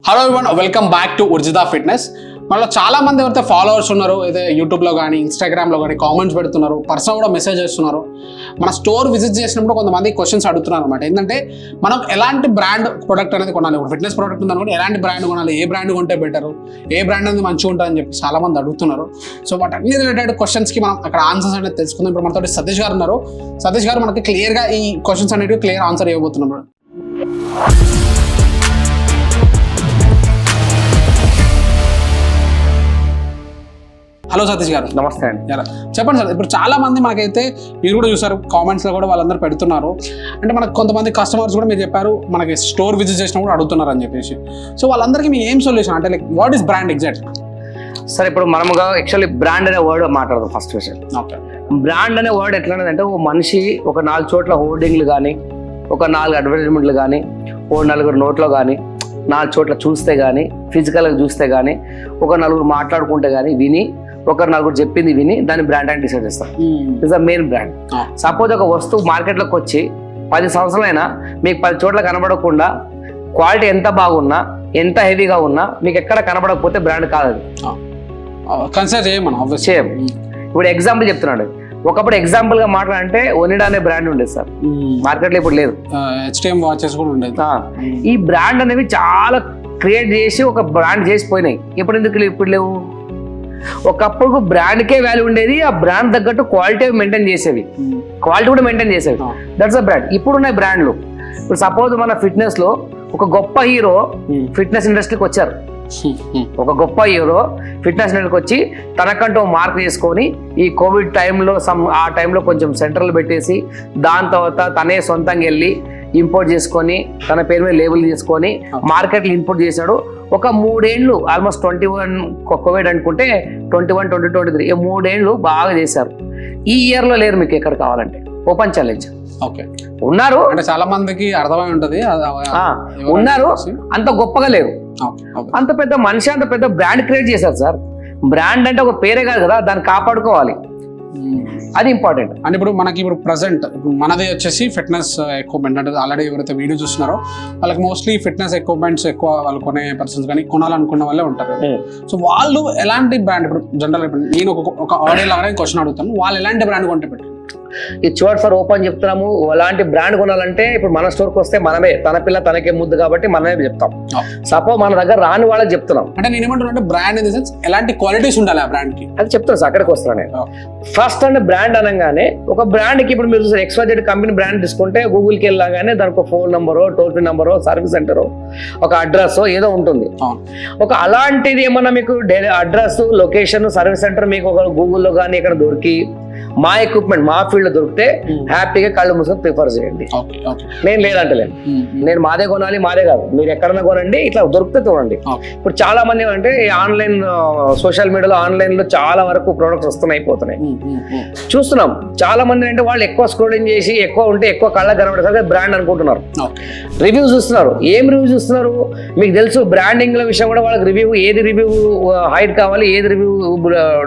Hello everyone, welcome back to Urjida fitness. మనలో చాలా మంది ఎవరైతే ఫాలోవర్స్ ఉన్నారో, అయితే యూట్యూబ్లో కానీ ఇన్స్టాగ్రామ్లో కానీ కామెంట్స్ పెడుతున్నారు, పర్సనల్ కూడా మెసేజ్ చేస్తున్నారు. మన స్టోర్ విజిట్ చేసినప్పుడు కొంతమంది క్వశ్చన్స్ అడుగుతున్నారు అనమాట. ఏంటంటే మనం ఎలాంటి బ్రాండ్ ప్రొడక్ట్ అనేది కొనాలి, ఇప్పుడు ఫిట్నెస్ ప్రొడక్ట్ ఉందనుకుంటే ఎలాంటి బ్రాండ్ కొనాలి, ఏ బ్రాండ్ కొంటే బెటర్, ఏ బ్రాండ్ అనేది మంచిగా ఉంటుందని చెప్పి చాలా మంది అడుగుతున్నారు. సో వాటన్ని రిలేటెడ్ క్వశ్చన్స్కి మనం అక్కడ ఆన్సర్స్ అనేది తెలుసుకుందాం. ఇప్పుడు మనతో సతీష్ గారు ఉన్నారు. సతీష్ గారు మనకి క్లియర్గా ఈ క్వశ్చన్స్ అనేవి క్లియర్ ఆన్సర్ ఇవ్వబోతున్నారు. హలో సతీష్ గారు, నమస్తే అండి. చెప్పండి సార్. ఇప్పుడు చాలా మంది మనకైతే మీరు కూడా చూసారు, కామెంట్స్లో కూడా వాళ్ళందరూ పెడుతున్నారు. అంటే మనకు కొంతమంది కస్టమర్స్ కూడా మీరు చెప్పారు మనకి స్టోర్ విజిట్ చేసినప్పుడు అడుగుతున్నారు అని చెప్పేసి. సో వాళ్ళందరికీ మీ ఏం సొల్యూషన్ అంటే like what is brand exact? సరే, ఇప్పుడు మనముగా యాక్చువల్లీ బ్రాండ్ అనే వర్డ్ మాట్లాడదాం. ఫస్ట్ విషయం, బ్రాండ్ అనే వర్డ్ ఎట్లా అంటే ఒక మనిషి ఒక 4 చోట్ల హోర్డింగ్లు కానీ, ఒక 4 అడ్వర్టైజ్మెంట్లు కానీ, ఓ 4 నోట్లో కానీ, 4 చోట్ల చూస్తే కానీ, ఫిజికల్గా చూస్తే కానీ, ఒక 4 మాట్లాడుకుంటే కానీ విని, ఒక 4 చెప్పింది విని దాన్ని బ్రాండ్ అని డిసైడ్ చేస్తాం. It's the main brand. Suppose ఒక వస్తువు మార్కెట్లోకి వచ్చి 10 సంవత్సరాలైనా మీకు 10 చోట్ల కనబడకుండా, క్వాలిటీ ఎంత బాగున్నా, ఎంత హెవీగా ఉన్నా, మీకు ఎక్కడ కనబడకపోతే బ్రాండ్ కాదు. అది కన్సిడర్ చేయం. ఇప్పుడు ఎగ్జాంపుల్ చెప్తున్నాడు. ఒకప్పుడు ఎగ్జాంపుల్ గా మాట్లాడంటే ఒనిడా అనే బ్రాండ్ ఉండేది సార్, మార్కెట్ లో ఇప్పుడు లేదు. HTM వాచెస్ కూడా ఉండేది. ఈ బ్రాండ్ అనేవి చాలా క్రియేట్ చేసి ఒక బ్రాండ్ చేసిపోయినాయి. ఇప్పుడు లేవు. ఒకప్పుడు బ్రాండ్కే వాల్యూ ఉండేది, ఆ బ్రాండ్ తగ్గట్టు క్వాలిటీ మెయింటైన్ చేసేవి, క్వాలిటీ కూడా మెయింటైన్ చేసేవి. That's a brand. ఇప్పుడున్న బ్రాండ్లు, ఇప్పుడు సపోజ్ మన ఫిట్నెస్ లో ఒక గొప్ప హీరో ఫిట్నెస్ ఇండస్ట్రీకి వచ్చారు. ఒక గొప్ప హీరో ఫిట్నెస్ ఇండస్ట్రీకి వచ్చి తనకంటూ మార్క్ చేసుకొని ఈ కోవిడ్ టైంలో ఆ టైంలో కొంచెం సెంటర్లు పెట్టేసి, దాని తర్వాత తనే సొంతంగా వెళ్ళి ఇంపోర్ట్ చేసుకొని తన పేరు మీద లేబుల్ చేసుకొని మార్కెట్లో ఇంపోర్ట్ చేశాడు. ఒక 3 ఏళ్ళు, ఆల్మోస్ట్ 21 కోవిడ్ అనుకుంటే 21, 22, 23 ఈ 3 ఏళ్ళు బాగా చేశారు. ఈ ఇయర్లో లేరు. మీకు ఎక్కడ కావాలంటే ఓపెన్ ఛాలెంజ్. ఓకే, ఉన్నారు అంటే చాలా మందికి అర్థమై ఉంటది. ఉన్నారు, అంత గొప్పగా లేరు. అంత పెద్ద మనిషి, అంత పెద్ద బ్రాండ్ క్రియేట్ చేశారు సార్. బ్రాండ్ అంటే ఒక పేరే కాదు కదా, దాన్ని కాపాడుకోవాలి, అది ఇంపార్టెంట్. అంటే ఇప్పుడు మనకి ప్రజెంట్ మనది వచ్చేసి ఫిట్నెస్ ఎక్విప్మెంట్. అంటే ఆల్రెడీ ఎవరైతే వీడియో చూస్తున్నారో వాళ్ళకి మోస్ట్లీ ఫిట్నెస్ ఎక్విప్మెంట్స్ ఎక్కువ వాళ్ళు కొనే పర్సన్స్ కానీ కొనాలనుకున్న వాళ్ళే ఉంటారు. సో వాళ్ళు ఎలాంటి బ్రాండ్, ఇప్పుడు జనరల్ ఇప్పుడు నేను ఒక ఆడియో లాగానే క్వశ్చన్ అడుగుతాను, వాళ్ళు ఎలాంటి బ్రాండ్ కొంటే పెట్టారు? ఇది చూడండి సార్, ఓపెన్ చెప్తున్నాము. అలాంటి బ్రాండ్ కొనాలంటే ఇప్పుడు మన స్టోర్కి వస్తే మనమే, తన పిల్ల తనకే ముద్దు కాబట్టి మనమే చెప్తాం. సపోజ్ మన దగ్గర రాని వాళ్ళకి చెప్తున్నాం. అంటే నేను ఏమంటున్నా అంటే బ్రాండ్ ఇన్ ది సెన్స్ ఎలాంటి క్వాలిటీస్ ఉండాలి ఆ బ్రాండ్ కి, అది చెప్తాను సార్. అక్కడికి వస్తాను నేను. ఫస్ట్ అంటే బ్రాండ్ అనగానే ఒక బ్రాండ్ కి ఇప్పుడు మీరు XYZ కంపెనీ బ్రాండ్ తీసుకుంటే గూగుల్కి వెళ్ళగానే దానికి ఒక ఫోన్ నెంబరో, టోల్ ఫ్రీ నెంబరో, సర్వీస్ సెంటరో, ఒక అడ్రస్ ఏదో ఉంటుంది. ఒక అలాంటిది ఏమన్నా మీకు అడ్రస్, లొకేషన్, సర్వీస్ సెంటర్ మీకు ఒక గూగుల్లో కానీ ఇక్కడ దొరికి మా ఎక్విప్మెంట్ మా ఫీల్డ్ లో దొరికితే హ్యాపీగా కళ్ళు మూసుకొని ప్రిఫర్ చేయండి. నేను లేదంటలేను, నేను మాదే కొనాలి, మాదే కాదు, మీరు ఎక్కడన్నా కొనండి, ఇట్లా దొరికితే చూడండి. ఇప్పుడు చాలా మంది అంటే ఆన్లైన్ సోషల్ మీడియాలో ఆన్లైన్ లో చాలా వరకు ప్రొడక్ట్స్ అయిపోతున్నాయి, చూస్తున్నాం. చాలా మంది అంటే వాళ్ళు ఎక్కువ స్క్రోలింగ్ చేసి ఎక్కువ ఉంటే ఎక్కువ కళ్ళ కనబడేసరికి బ్రాండ్ అనుకుంటున్నారు. రివ్యూ చూస్తున్నారు. ఏం రివ్యూ చూస్తున్నారు? మీకు తెలుసు బ్రాండింగ్ లో విషయం కూడా వాళ్ళకి రివ్యూ, ఏది రివ్యూ హైట్ కావాలి, ఏది రివ్యూ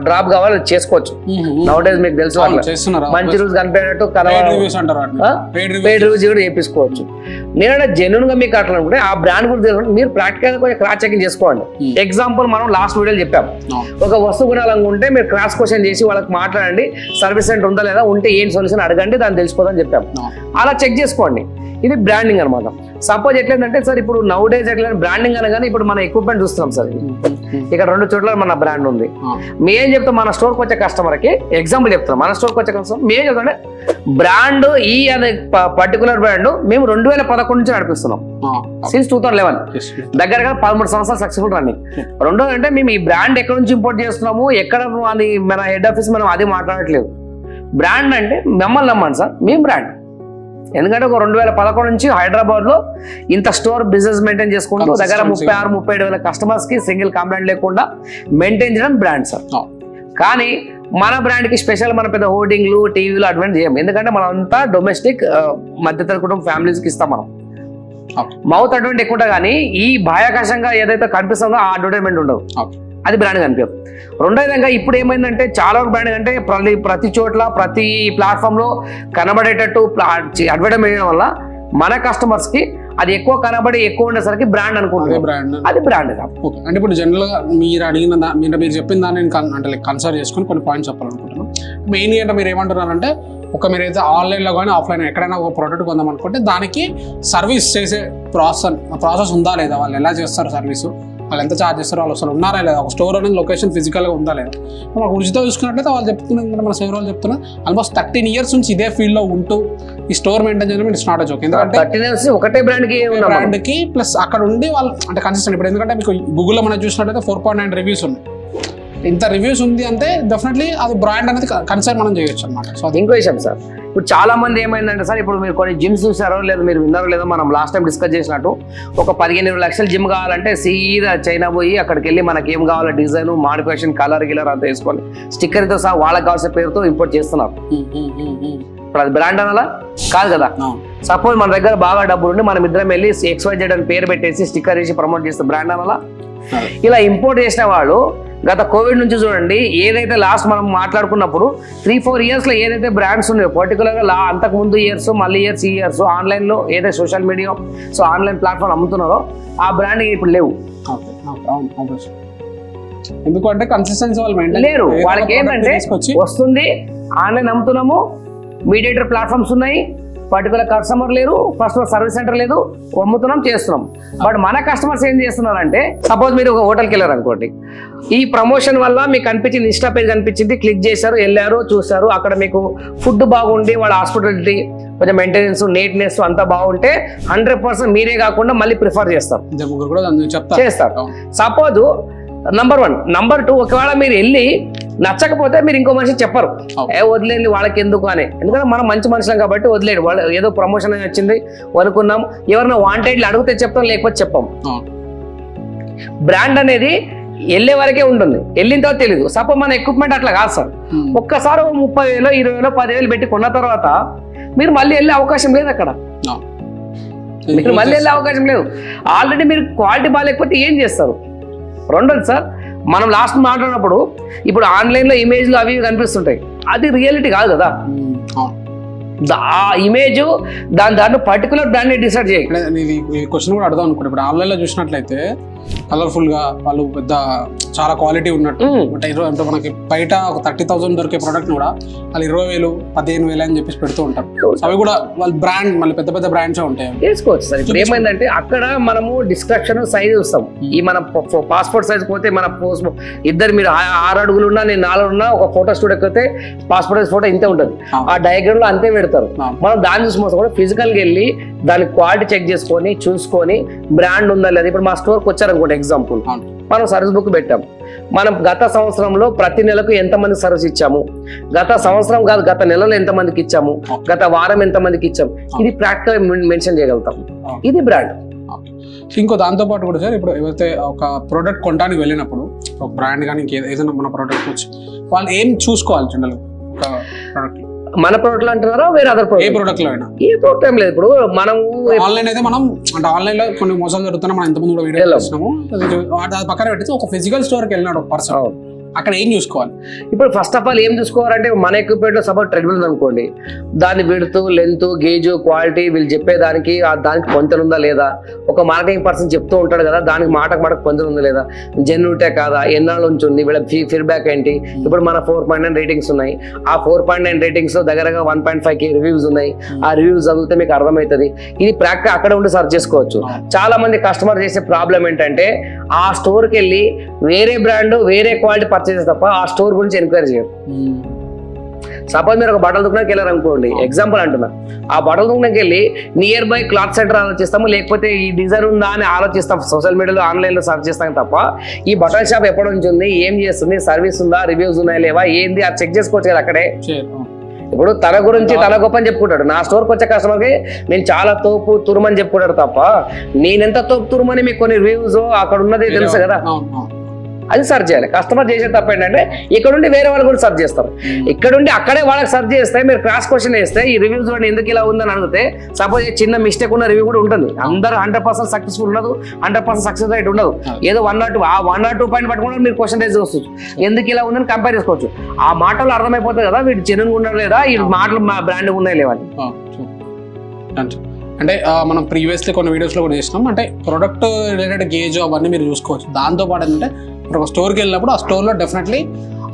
డ్రాప్ కావాలి చేసుకోవచ్చు. నౌడేస్ మీకు తెలుసు మంచి రోజు కనిపించినట్టు పెయిడ్ రివ్యూస్ కూడా చేపించుకోవచ్చు. నేనంటే జెన్యున్ గా మీకు అట్లా అనుకుంటే ఆ బ్రాండ్ గురించి మీరు ప్రాక్టికల్ గా కొంచెం క్రాస్ చెకింగ్ చేసుకోండి. ఎగ్జాంపుల్ మనం లాస్ట్ వీడియోలో చెప్పాం, ఒక వస్తువు కొనాలనుకుంటే మీరు క్రాస్ క్వశ్చన్ చేసి వాళ్ళకి మాట్లాడండి, సర్వీస్ సెంటర్ ఉందా లేదా, ఉంటే ఏం సొల్యూషన్ అడగండి, దాన్ని తెలిసిపోదని చెప్పాం. అలా చెక్ చేసుకోండి. ఇది బ్రాండింగ్ అనమాట. సపోజ్ ఎట్లేదంటే సార్, ఇప్పుడు నౌ డేస్ ఎట్లా బ్రాండింగ్ అనగానే ఇప్పుడు మన ఎక్విప్మెంట్ చూస్తున్నాం సార్, ఇక్కడ 2 చోట్ల మన బ్రాండ్ ఉంది. మేం చెప్తాం మన స్టోర్కి వచ్చే కస్టమర్కి, ఎగ్జాంపుల్ చెప్తాం, మన స్టోర్కి వచ్చే కస్టమర్ మేము చెప్తాంటే బ్రాండ్ ఈ అనే పర్టికులర్ బ్రాండ్ మేము 2011 నుంచి నడిపిస్తున్నాం, సిన్స్ 2011, దగ్గరగా 13 సంవత్సరాలు సక్సెస్ఫుల్ రన్నింగ్. రెండోది అంటే మేము ఈ బ్రాండ్ ఎక్కడ నుంచి ఇంపోర్ట్ చేస్తున్నాము, ఎక్కడ అది మన హెడ్ ఆఫీస్ మనం అది మాట్లాడట్లేదు. బ్రాండ్ అంటే మిమ్మల్ని నమ్మండి సార్, మేము బ్రాండ్. ఎందుకంటే ఒక 2011 నుంచి హైదరాబాద్ లో ఇంత స్టోర్ బిజినెస్ మెయింటైన్ చేసుకుంటూ దగ్గర 36-37 వేల కస్టమర్స్ కి సింగిల్ కంప్లైంట్ లేకుండా మెయింటైన్ చేయడం బ్రాండ్ సార్. కానీ మన బ్రాండ్ కి స్పెషల్ మన పెద్ద హోర్డింగ్లు, టీవీలు అడ్వర్టైజ్ చేయం. ఎందుకంటే మనం అంతా డొమెస్టిక్ మధ్యతరగతి కుటుంబం ఫ్యామిలీస్ కి ఇస్తాం. మనం మౌత్ అడ్వర్టైజ్ ఎక్కువ, కానీ ఈ బాహ్యాకాశంగా ఏదైతే కనిపిస్తుందో ఆ అడ్వర్టైజ్మెంట్ ఉండదు, అది బ్రాండ్ కనిపించదు. రెండో విధంగా ఇప్పుడు ఏమైందంటే చాలా బ్రాండ్ అంటే ప్రతి చోట్ల ప్రతి ప్లాట్ఫామ్ లో కనబడేటట్టు అడ్వర్టైజ్ చేయడం వల్ల మన కస్టమర్స్ కి అది ఎక్కువ కనబడి ఎక్కువ ఉండేసరికి బ్రాండ్ అదే అనుకుంటున్నాం, బ్రాండ్. అది బ్రాండ్. ఓకే, అంటే ఇప్పుడు జనరల్ గా మీరు అడిగిన మీరు చెప్పిన దాన్ని నేను అంటే కన్సిడర్ చేసుకుని కొన్ని పాయింట్స్ చెప్పాలనుకుంటున్నాను. మెయిన్లీ అంటే మీరు ఏమంటున్నారంటే మీరైతే ఆన్లైన్లో కానీ ఆఫ్లైన్ ఎక్కడైనా ఒక ప్రోడక్ట్ కొందాం అనుకుంటే దానికి సర్వీస్ చేసే ప్రాసెస్ ఉందా లేదా, వాళ్ళు ఎలా చేస్తారు సర్వీసు, వాళ్ళు ఎంత ఛార్జ్ చేస్తారో, వాళ్ళు అసలు ఉన్నారా లేదా, ఒక స్టోర్ అనేది లొకేషన్ ఫిజికల్గా ఉందా లేదా. మనకు ఉచిత చూసుకున్నట్లయితే వాళ్ళు చెప్తున్నారు, మన సేవ వాళ్ళు చెప్తున్నారు ఆల్మోస్ట్ 13 years నుంచి ఇదే ఫీల్డ్లో ఉంటూ ఈ స్టోర్ మెయింటైన్ చేయడం ఇట్స్ నాట్ జోక్. ఎందుకంటే 13 years ఒకటే బ్రాండ్కి ప్లస్ అక్కడ ఉండి వాళ్ళు అంటే కన్సిస్టెంట్. ఇప్పుడు ఎందుకంటే మీకు గూగుల్లో మనం చూసినట్లయితే 4.9 రివ్యూస్ ఉన్నాయి. ఇంత రివ్యూస్ ఉంది అంటే డెఫినెట్లీ అది బ్రాండ్ అనేది కన్సిడర్ మనం చేయొచ్చు అనమాట. సో అది ఇంకో విషయం సార్, ఇప్పుడు చాలా మంది ఏమైందంటే సార్, ఇప్పుడు మీరు కొన్ని జిమ్స్ చూసారో లేదా మీరు విన్నారో లేదో, మనం లాస్ట్ టైం డిస్కస్ చేసినట్టు ఒక 15-20 లక్షల జిమ్ కావాలంటే సీదా చైనా పోయి అక్కడికి వెళ్ళి మనకి ఏం కావాలో డిజైన్ మాడిఫికేషన్ కలర్ అంతా వేసుకొని స్టిక్కర్తో సహా వాళ్ళకి కావాల్సిన పేరుతో ఇంపోర్ట్ చేస్తున్నారు. ఇప్పుడు అది బ్రాండ్ అనాలా కాదు కదా. సపోజ్ మన దగ్గర బాగా డబ్బులు ఉండి మనం ఇద్దరం వెళ్ళి XYZ అని పేరు పెట్టేసి స్టిక్కర్ వేసి ప్రమోట్ చేస్తే బ్రాండ్ అనాలా. ఇలా ఇంపోర్ట్ చేసిన వాళ్ళు గత కోవిడ్ నుంచి చూడండి, ఏదైతే లాస్ట్ మనం మాట్లాడుకున్నప్పుడు 3-4 yearsలో ఏదైతే బ్రాండ్స్ ఉన్నాయో పర్టికులర్గా అంతకు ముందు ఇయర్స్ మళ్ళీ ఈ ఇయర్స్ ఆన్లైన్లో ఏదైతే సోషల్ మీడియా ఆన్లైన్ ప్లాట్ఫామ్ అమ్ముతున్నారో ఆ బ్రాండ్ ఇప్పుడు లేవు. ఎందుకంటే కన్సిస్టెన్సీ వాళ్ళు లేరు. వాళ్ళకి ఏంటంటే వస్తుంది, ఆన్లైన్ అమ్ముతున్నాము, మీడియేటర్ ప్లాట్ఫామ్స్ ఉన్నాయి, పర్టికులర్ కస్టమర్ లేరు, ఫస్ట్ సర్వీస్ సెంటర్ లేదు, అమ్ముతున్నాం చేస్తున్నాం. బట్ మన కస్టమర్స్ ఏం చేస్తున్నారంటే, సపోజ్ మీరు ఒక హోటల్కి వెళ్ళారు అనుకోండి, ఈ ప్రమోషన్ వల్ల మీకు అనిపించింది, ఇన్స్టా పేజ్ కనిపించింది, క్లిక్ చేశారు, వెళ్ళారు, చూసారు, అక్కడ మీకు ఫుడ్ బాగుండి వాళ్ళ హాస్పిటాలిటీ కొంచెం మెయింటెనెన్స్ నీట్నెస్ అంతా బాగుంటే 100% మీరే కాకుండా మళ్ళీ ప్రిఫర్ చేస్తారు. Suppose number 1. నంబర్ 2, ఒకవేళ మీరు వెళ్ళి నచ్చకపోతే మీరు ఇంకో మనిషి చెప్పరు, వదిలేండి వాళ్ళకి ఎందుకు అని. ఎందుకంటే మనం మంచి మనుషులం కాబట్టి వదిలేడు. వాళ్ళు ఏదో ప్రమోషన్ వచ్చింది అనుకున్నాం, ఎవరైనా వాంటెడ్లు అడిగితే చెప్తాం, లేకపోతే చెప్పాం. బ్రాండ్ అనేది వెళ్ళే వరకే ఉంటుంది, వెళ్ళిన తర్వాత తెలియదు. సపోజ్ మన ఎక్విప్మెంట్ అట్లా కాదు సార్, ఒక్కసారి 30,000 20,000 10,000 పెట్టి కొన్న తర్వాత మీరు మళ్ళీ వెళ్ళే అవకాశం లేదు. అక్కడ మీరు మళ్ళీ వెళ్ళే అవకాశం లేదు. ఆల్రెడీ మీరు క్వాలిటీ బాగాలేకపోతే ఏం చేస్తారు. రెండోది సార్, మనం లాస్ట్ మాట్లాడినప్పుడు ఇప్పుడు ఆన్లైన్లో ఇమేజ్లు అవి కనిపిస్తుంటాయి, అది రియాలిటీ కాదు కదా. ఆ ఇమేజ్ దాంట్లో పర్టికులర్ బ్రాండ్ డిసైడ్ చేయాలి. క్వశ్చన్ కూడా అడదాం అనుకుంటా. ఇప్పుడు ఆన్లైన్లో చూసినట్లయితే కలర్ఫుల్ గా వాళ్ళు పెద్ద చాలా క్వాలిటీ ఉన్నట్టు అంటే మనకి బయట ఒక 30,000 దొరికే ప్రోడక్ట్ కూడా వాళ్ళు 20,000 15,000 అని చెప్పేసి పెడుతూ ఉంటారు. అవి కూడా వాళ్ళ బ్రాండ్ మళ్ళీ పెద్ద పెద్ద బ్రాండ్స్ ఉంటాయి. వేసుకోవచ్చు సార్. ఇప్పుడు ఏమైందంటే అక్కడ మనము డిస్క్రిప్షన్ సైజ్ చూస్తాం. ఈ మన పాస్పోర్ట్ సైజ్ పోతే మన ఇద్దరు మీరు 6 అడుగులు ఉన్నా నేను 4 ఉన్నా ఒక ఫోటో స్టూడియోకి అయితే పాస్పోర్ట్ సైజ్ ఫోటో ఇంతే ఉంటుంది. ఆ డయాగ్రామ్ లో అంతే పెడతారు. మనం దాన్ని చూసి మోసం కూడా ఫిజికల్గా వెళ్ళి దాని క్వాలిటీ చెక్ చేసుకొని చూసుకొని బ్రాండ్ ఉందా లేదా. ఇప్పుడు మా స్టోర్కి వచ్చారనుకోండి ఎగ్జాంపుల్, మనం సర్వీస్ బుక్ పెట్టాం. మనం గత సంవత్సరంలో ప్రతి నెలకు ఎంతమంది సర్వీస్ ఇచ్చాము, గత సంవత్సరం కాదు గత నెలలో ఎంతమందికి ఇచ్చాము, గత వారం ఎంతమందికి ఇచ్చాము, ఇది ప్రాక్టికల్ మెన్షన్ చేయగలుగుతాం. ఇది బ్రాండ్. ఇంకో దాంతో పాటు కూడా సార్, ఇప్పుడు ఎవరైతే ఒక ప్రోడక్ట్ కొనడానికి వెళ్ళినప్పుడు ఒక బ్రాండ్ కానీ ఏదైనా మన ప్రోడక్ట్ వచ్చి వాళ్ళు ఏం చూసుకోవాలి జనరల్ ఒక ప్రోడక్ట్? మన ప్రోడక్ట్ అంటున్నారా వేరే అదర్ ప్రోడక్ట్? ఏ ప్రోడక్ట్ లో అయినా. ఏ ప్రోడక్ట్ ఏం లేదు. ఇప్పుడు మనం ఆన్లైన్ అయితే మనం అంటే ఆన్లైన్ లో కొన్ని మోసాలు జరుగుతున్నా మనం ఇంతకుముందు కూడా వీడియో చేస్తున్నాము. అది పక్కన పెట్టి ఒక ఫిజికల్ స్టోర్ కి వెళ్ళినాడు ఒక పర్సన్, అక్కడ ఏం చూసుకోవాలి? ఇప్పుడు ఫస్ట్ ఆఫ్ ఆల్ ఏం చూసుకోవాలంటే మన ఎక్విప్మెంట్ లో సపోజ్ ట్రెడ్మిల్ అనుకోండి, దాని విడ్త్ లెంత్ గేజ్ క్వాలిటీ వీళ్ళు చెప్పేదానికి దానికి పొంతనుందా లేదా, ఒక మార్కెటింగ్ పర్సన్ చెప్తూ ఉంటాడు కదా దానికి మాటకు పొంతనుందా లేదా, జెన్యూటే కాదా, ఎన్నాళ్ళ నుంచి ఉంది, వీళ్ళ ఫీడ్బ్యాక్ ఏంటి. ఇప్పుడు మన 4.9 రేటింగ్స్ ఉన్నాయి. ఆ 4.9 రేటింగ్స్ లో దగ్గరగా 1.5K రివ్యూస్ ఉన్నాయి. ఆ రివ్యూస్ చదివితే మీకు అర్థమవుతుంది. ఇది ప్రాక్టికల్ అక్కడ ఉండి సర్చ్ చేసుకోవచ్చు. చాలా మంది కస్టమర్ చేసే ప్రాబ్లం ఏంటంటే ఆ స్టోర్కి వెళ్ళి వేరే బ్రాండ్ వేరే క్వాలిటీ పర్చేస్ తప్ప ఆ స్టోర్ గురించి ఎంక్వైరీ చేయరు. సపోజ్ మీరు ఒక బట్టల దుకాణానికి వెళ్ళారు అనుకోండి, ఎగ్జాంపుల్ అంటున్నా, ఆ బట్టల దుకాణానికి వెళ్ళి నియర్ బై క్లాత్ సెంటర్ ఆలోచిస్తాము, లేకపోతే ఈ డిజైన్ ఉందా అని ఆలోచిస్తాం. సోషల్ మీడియాలో ఆన్లైన్లో సర్చ్ చేస్తాం తప్ప ఈ బట్టల షాప్ ఎప్పటి నుంచి ఉంది, ఏం చేస్తుంది, సర్వీస్ ఉందా, రివ్యూస్ ఉన్నాయా లేవా, ఏంది అది చెక్ చేసుకోవచ్చు కదా అక్కడే. ఇప్పుడు తన గురించి తన గొప్ప అని చెప్పుకుంటాడు. నా స్టోర్కి వచ్చే కస్టమర్కి నేను చాలా తోపు తురుమని చెప్పుకుంటాడు తప్ప నేనెంత తోపు తురుమని మీకు కొన్ని రివ్యూస్ అక్కడ ఉన్నది తెలుసు కదా, అది సర్చ్ చేయాలి. కస్టమర్ చేసే తప్ప ఏంటంటే ఇక్కడ నుండి వేరే వాళ్ళు కూడా సర్చ్ చేస్తారు. ఇక్కడ నుండి అక్కడే వాళ్ళకి సర్చ్ చేస్తే మీరు క్రాస్ క్వశ్చన్ వేస్తే ఈ రివ్యూస్ లో ఎందుకు ఇలా ఉందని అడిగితే సపోజ్ చిన్న మిస్టేక్ ఉన్న రివ్యూ కూడా ఉంటుంది. అందరూ 100% సక్సెస్ఫుల్ ఉండదు, 100% సక్సెస్ రేట్ ఉండదు. ఏదో 1 or 2 పాయింట్ పట్టుకుంటే మీరు క్వశ్చన్ రేజ్ వస్తుంది, ఎందుకు ఇలా ఉందని కంపేర్ చేసుకోవచ్చు. ఆ మాటలు అర్థమైపోతుంది కదా వీడు జెన్యూన్ ఉండడం లేదా, ఈ మాటలు బ్రాండ్ ఉన్నాయి లేవని. అంటే మనం ప్రీవియస్లీ కొన్ని వీడియోస్లో కూడా చేసినాం. అంటే ప్రొడక్ట్ రిలేటెడ్ గేజ్ అవన్నీ మీరు చూసుకోవచ్చు. దాంతోపాటు ఏంటంటే మీరు ఒక స్టోర్కి వెళ్ళినప్పుడు ఆ స్టోర్లో డెఫినెట్లీ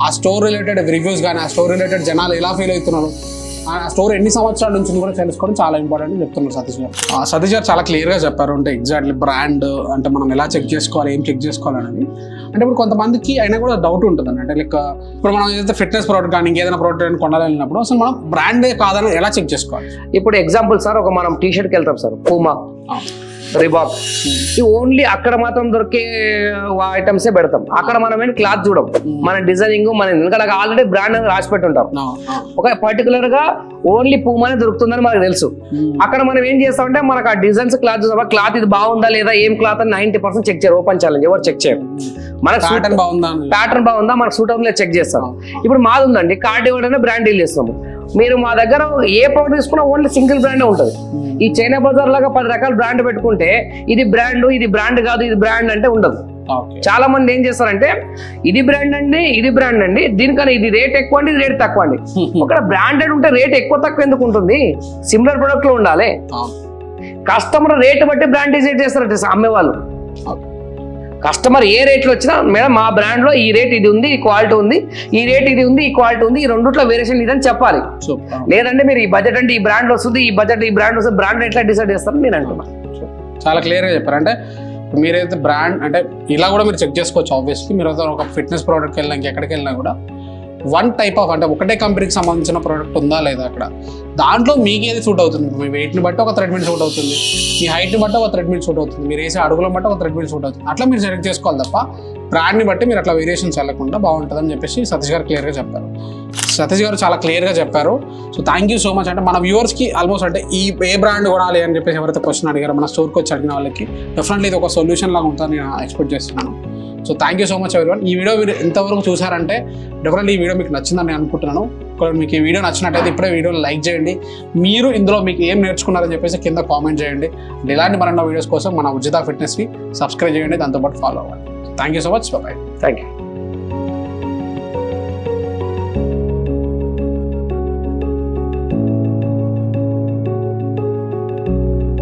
ఆ స్టోర్ రిలేటెడ్ రివ్యూస్ కానీ ఆ స్టోర్ రిలేటెడ్ జనాలు ఎలా ఫీల్ అవుతున్నారు, ఆ స్టోర్ ఎన్ని సంవత్సరాల నుంచి కూడా తెలుసుకోవడం చాలా ఇంపార్టెంట్ అని చెప్తున్నారు సతీష్ గారు. సతీష్ గారు చాలా క్లియర్గా చెప్పారు. అంటే ఎగ్జాక్ట్లీ బ్రాండ్ అంటే మనం ఎలా చెక్ చేసుకోవాలి, ఏం చెక్ చేసుకోవాలి అనేది. అంటే ఇప్పుడు కొంతమందికి అయినా కూడా డౌట్ ఉంటుంది అంటే లైక్ ఇప్పుడు మనం ఏదైతే ఫిట్నెస్ ప్రోడక్ట్ కానీ ఇంకేదైనా ప్రోడక్ట్ కొనాలన్నప్పుడు అసలు మనం బ్రాండే కాదని ఎలా చెక్ చేసుకోవాలి? ఇప్పుడు ఎగ్జాంపుల్ సార్, ఒక మనం టీ షర్ట్కి వెళ్తాం సార్, పూమా, రిబాక్, ఓన్లీ అక్కడ మాత్రం దొరికే ఐటమ్సే పెడతాం. అక్కడ మనం ఏంటి క్లాత్ చూడం, మన డిజైనింగ్ మన ఎందుకంటే ఆల్రెడీ బ్రాండ్ అనేది రాసి పెట్టుంటాం. ఒక పర్టికులర్ గా ఓన్లీ పూమానే దొరుకుతుందని మనకు తెలుసు. అక్కడ మనం ఏం చేస్తామంటే మనకు ఆ డిజైన్స్ క్లాత్ చూసామా, క్లాత్ ఇది బాగుందా లేదా, ఏం క్లాత్ అని 90% చెక్ చేయరు. ఓపెన్ ఛాలెంజ్ ఎవరు చెక్ చేయరు. మనకు ప్యాటర్న్ బాగుందా, మనకు సూటబుల్ చెక్ చేస్తాం. ఇప్పుడు మాది ఉందండి, కార్డ్ ఇవ్వడమే బ్రాండ్ డీల్ చేస్తాము. మీరు మా దగ్గర ఏ ప్రోడక్ట్ తీసుకున్నా ఓన్లీ సింగిల్ బ్రాండే ఉంటుంది. ఈ చైనా బజార్ లాగా 10 రకాల బ్రాండ్ పెట్టుకుంటే ఇది బ్రాండ్ కాదు, ఇది బ్రాండ్ అంటే ఉండదు. చాలా మంది ఏం చేస్తారంటే ఇది బ్రాండ్ అండి, దీనికన్నా ఇది రేట్ ఎక్కువ అండి, ఇది రేట్ తక్కువ అండి. ఒక బ్రాండెడ్ ఉంటే రేట్ ఎక్కువ తక్కువ ఎందుకు ఉంటుంది? సిమిలర్ ప్రొడక్ట్ లో ఉండాలి. కస్టమర్ రేట్ బట్టి బ్రాండ్ డిసైడ్ చేస్తారంటే అమ్మేవాళ్ళు. కస్టమర్ ఏ రేట్లో వచ్చినా మేడం మా బ్రాండ్ లో ఈ రేట్ ఇది ఉంది, ఈ క్వాలిటీ ఉంది, ఈ రేట్ ఇది ఉంది, ఈ క్వాలిటీ ఉంది, ఈ రెండిట్లో వేరియేషన్ ఇదని చెప్పాలి. లేదంటే మీరు ఈ బడ్జెట్ అంటే ఈ బ్రాండ్ వస్తుంది, ఈ బడ్జెట్ ఈ బ్రాండ్ వస్తుంది, బ్రాండ్ ఎట్లా డిసైడ్ చేస్తారని నేను అంటున్నాను. చాలా క్లియర్గా చెప్పారు. అంటే మీరైతే బ్రాండ్ అంటే ఇలా కూడా మీరు చెక్ చేసుకోవచ్చు. ఆబ్వియస్లీ మీరు ఒక ఫిట్నెస్ ప్రోడక్ట్కి వెళ్ళినా ఎక్కడికి వెళ్ళినా కూడా వన్ టైప్ ఆఫ్ అంటే ఒకటే కంపెనీకి సంబంధించిన ప్రోడక్ట్ ఉందా లేదా అక్కడ, దాంట్లో మీకు ఏది సూట్ అవుతుంది. మీ వెయిట్ని బట్టి ఒక థ్రెడ్మిల్ సూట్ అవుతుంది, మీ హైట్ని బట్టి ఒక థ్రెడ్మిల్ సూట్ అవుతుంది, మీరు వేసే అడుగులను బట్టి ఒక థ్రెడ్మిల్ సూట్ అవుతుంది. అట్లా మీరు సెలెక్ట్ చేసుకోవాలి తప్ప బ్రాండ్ని బట్టి మీరు అట్లా వేరియేషన్స్ వెళ్ళకుండా బాగుంటుందని చెప్పేసి సతీష్ గారు క్లియర్గా చెప్పారు. సతీష్ గారు చాలా క్లియర్గా చెప్పారు. So thank you so much. అంటే మన వ్యూవర్స్కి ఆల్మోస్ట్ అంటే ఏ బ్రాండ్ కొనాలి అని చెప్పేసి ఎవరైతే క్వశ్చన్ అడిగారో మన స్టోర్కి వచ్చి అడిగిన వాళ్ళకి డెఫినెట్లీ ఇది ఒక సొల్యూషన్ లాగా ఉంటుందని నేను ఎక్స్పెక్ట్ చేస్తున్నాను. So thank you so much everyone. ఈ వీడియో మీరు ఎంతవరకు చూసారంటే డెఫినెట్లీ ఈ వీడియో మీకు నచ్చిందని నేను అనుకుంటున్నాను. మీకు ఈ వీడియో నచ్చినట్టయితే ఇప్పుడే వీడియోని లైక్ చేయండి. మీరు ఇందులో మీకు ఏం నేర్చుకున్నారని చెప్పేసి కింద కామెంట్ చేయండి. ఇలాంటి మరిన్ని వీడియోస్ కోసం మన ఉచిత ఫిట్నెస్ని సబ్స్క్రైబ్ చేయండి, దాంతోపాటు ఫాలో అవ్వండి. Thank you so much. Bye. Thank you.